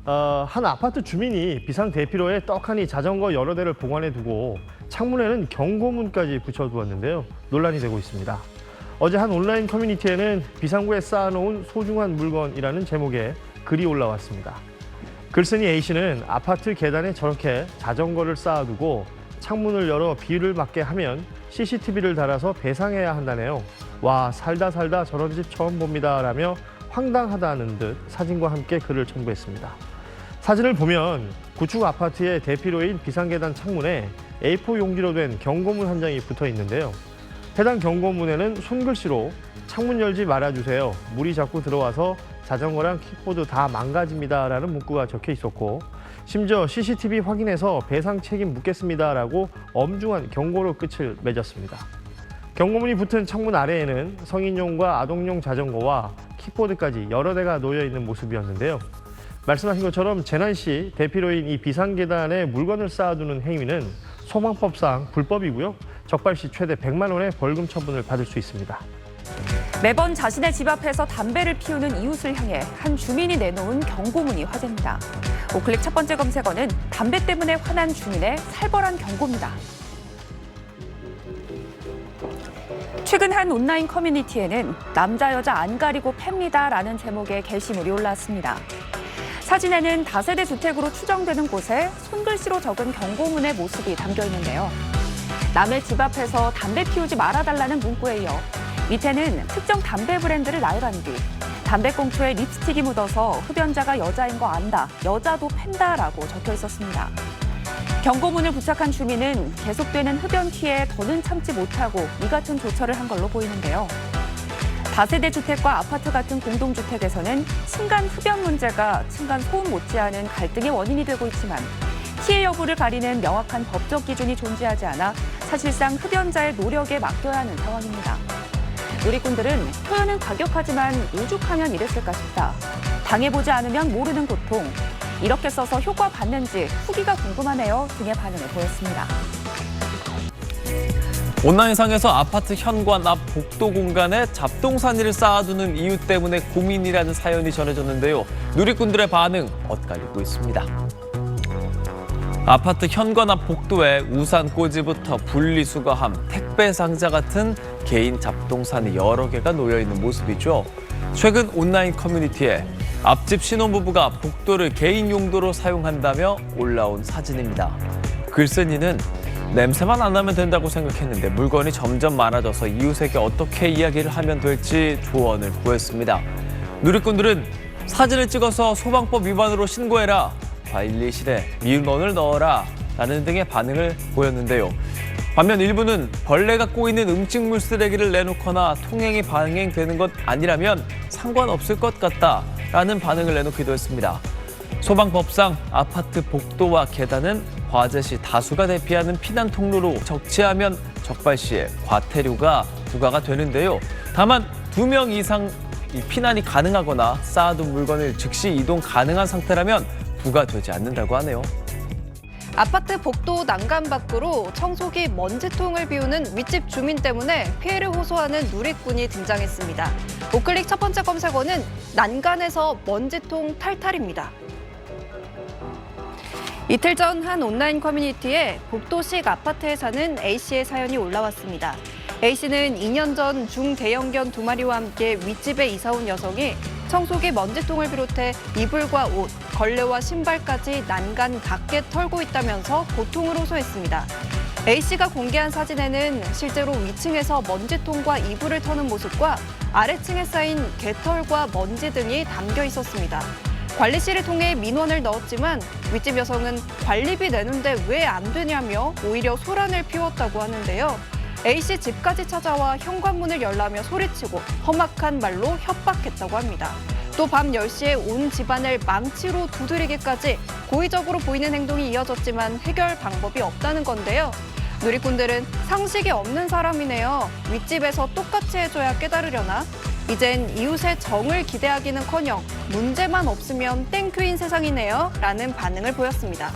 한 아파트 주민이 비상 대피로에 떡하니 자전거 여러 대를 보관해 두고 창문에는 경고문까지 붙여두었는데요. 논란이 되고 있습니다. 어제 한 온라인 커뮤니티에는 비상구에 쌓아놓은 소중한 물건이라는 제목의 글이 올라왔습니다. 글쓴이 A씨는 아파트 계단에 저렇게 자전거를 쌓아두고 창문을 열어 비를 맞게 하면 CCTV를 달아서 배상해야 한다네요. 와, 살다 저런 집 처음 봅니다 라며 황당하다는 듯 사진과 함께 글을 첨부했습니다. 사진을 보면 구축 아파트의 대피로인 비상계단 창문에 A4 용지로 된 경고문 한 장이 붙어 있는데요. 해당 경고문에는 손글씨로 창문 열지 말아주세요. 물이 자꾸 들어와서 자전거랑 킥보드 다 망가집니다 라는 문구가 적혀 있었고, 심지어 CCTV 확인해서 배상 책임 묻겠습니다 라고 엄중한 경고로 끝을 맺었습니다. 경고문이 붙은 창문 아래에는 성인용과 아동용 자전거와 킥보드까지 여러 대가 놓여 있는 모습이었는데요. 말씀하신 것처럼 재난 시 대피로인 이 비상계단에 물건을 쌓아두는 행위는 소방법상 불법이고요. 적발 시 최대 100만 원의 벌금 처분을 받을 수 있습니다. 매번 자신의 집 앞에서 담배를 피우는 이웃을 향해 한 주민이 내놓은 경고문이 화제입니다. 오클릭 첫 번째 검색어는 담배 때문에 화난 주민의 살벌한 경고입니다. 최근 한 온라인 커뮤니티에는 남자 여자 안 가리고 팹니다라는 제목의 게시물이 올라왔습니다. 사진에는 다세대 주택으로 추정되는 곳에 손글씨로 적은 경고문의 모습이 담겨 있는데요. 남의 집 앞에서 담배 피우지 말아달라는 문구에 이어 밑에는 특정 담배 브랜드를 나열한 뒤 담배꽁초에 립스틱이 묻어서 흡연자가 여자인 거 안다, 여자도 팬다라고 적혀 있었습니다. 경고문을 부착한 주민은 계속되는 흡연 피해에 더는 참지 못하고 이 같은 조처를 한 걸로 보이는데요. 다세대 주택과 아파트 같은 공동주택에서는 층간 흡연 문제가 층간 소음 못지않은 갈등의 원인이 되고 있지만 피해 여부를 가리는 명확한 법적 기준이 존재하지 않아 사실상 흡연자의 노력에 맡겨야 하는 상황입니다. 누리꾼들은 표현은 과격하지만 오죽하면 이랬을까 싶다. 당해보지 않으면 모르는 고통. 이렇게 써서 효과 받는지 후기가 궁금하네요 등의 반응을 보였습니다. 온라인상에서 아파트 현관 앞 복도 공간에 잡동사니를 쌓아두는 이유 때문에 고민이라는 사연이 전해졌는데요. 누리꾼들의 반응 엇갈리고 있습니다. 아파트 현관 앞 복도에 우산 꽂이부터 분리수거함, 택배 상자 같은 개인 잡동사니 여러 개가 놓여 있는 모습이죠. 최근 온라인 커뮤니티에 앞집 신혼부부가 복도를 개인 용도로 사용한다며 올라온 사진입니다. 글쓴이는 냄새만 안 나면 된다고 생각했는데 물건이 점점 많아져서 이웃에게 어떻게 이야기를 하면 될지 조언을 구했습니다. 누리꾼들은 사진을 찍어서 소방법 위반으로 신고해라, 관리실에 민원을 넣어라 라는 등의 반응을 보였는데요. 반면 일부는 벌레가 꼬이는 음식물 쓰레기를 내놓거나 통행이 방해되는 것 아니라면 상관없을 것 같다라는 반응을 내놓기도 했습니다. 소방법상 아파트 복도와 계단은 화재 시 다수가 대피하는 피난 통로로 적치하면 적발 시에 과태료가 부과가 되는데요. 다만 2명 이상 피난이 가능하거나 쌓아둔 물건을 즉시 이동 가능한 상태라면 부과되지 않는다고 하네요. 아파트 복도 난간 밖으로 청소기 먼지통을 비우는 윗집 주민 때문에 피해를 호소하는 누리꾼이 등장했습니다. 오클릭 첫 번째 검색어는 난간에서 먼지통 탈탈입니다. 이틀 전 한 온라인 커뮤니티에 복도식 아파트에 사는 A씨의 사연이 올라왔습니다. A씨는 2년 전 중대형견 2마리와 함께 윗집에 이사 온 여성이 청소기 먼지통을 비롯해 이불과 옷, 걸레와 신발까지 난간 밖에 털고 있다면서 고통을 호소했습니다. A씨가 공개한 사진에는 실제로 위층에서 먼지통과 이불을 터는 모습과 아래층에 쌓인 개털과 먼지 등이 담겨 있었습니다. 관리실을 통해 민원을 넣었지만 윗집 여성은 관리비 내는데 왜 안 되냐며 오히려 소란을 피웠다고 하는데요. A씨 집까지 찾아와 현관문을 열라며 소리치고 험악한 말로 협박했다고 합니다. 또 밤 10시에 온 집안을 망치로 두드리기까지 고의적으로 보이는 행동이 이어졌지만 해결 방법이 없다는 건데요. 누리꾼들은 상식이 없는 사람이네요. 윗집에서 똑같이 해줘야 깨달으려나? 이젠 이웃의 정을 기대하기는커녕 문제만 없으면 땡큐인 세상이네요. 라는 반응을 보였습니다.